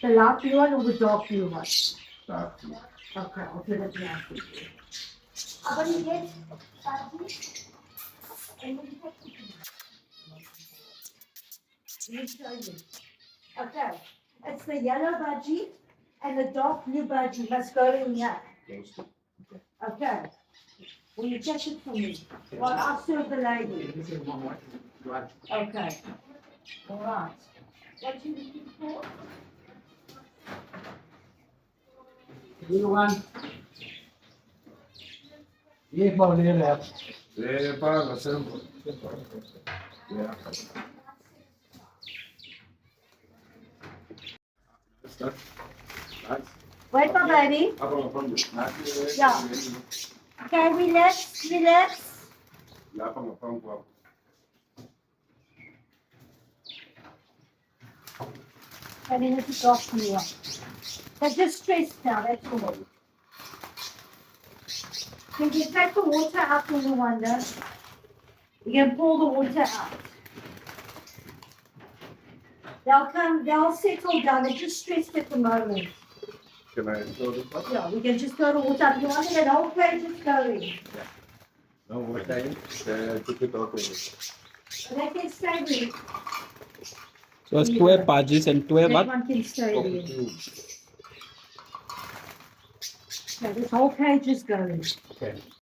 The light blue one or the dark blue one? Dark blue. Okay, I'll put it down. I'm going to get let me show you. Okay, it's the yellow budgie and the dark blue budgie must go in here. Okay. Will you check it for me? Well, I'll serve the lady. Okay. All right. What you looking for? You want? Ye mau le le. Le para sempre. Yeah. Wait, my baby. Yeah. Okay, relax, relax. I mean, it's off from you. They're just stressed now, that's all. Can you take the water out when you wonder? You can pull the water out. They'll settle down, they're just stressed at the moment. Can I throw this up? Yeah, we can just throw the water out. You want that whole page is going. No, what time? Took it open. They can stay there. So it's 12 pages and 12 That what? one can stay there. Yeah, this whole page is going. Okay.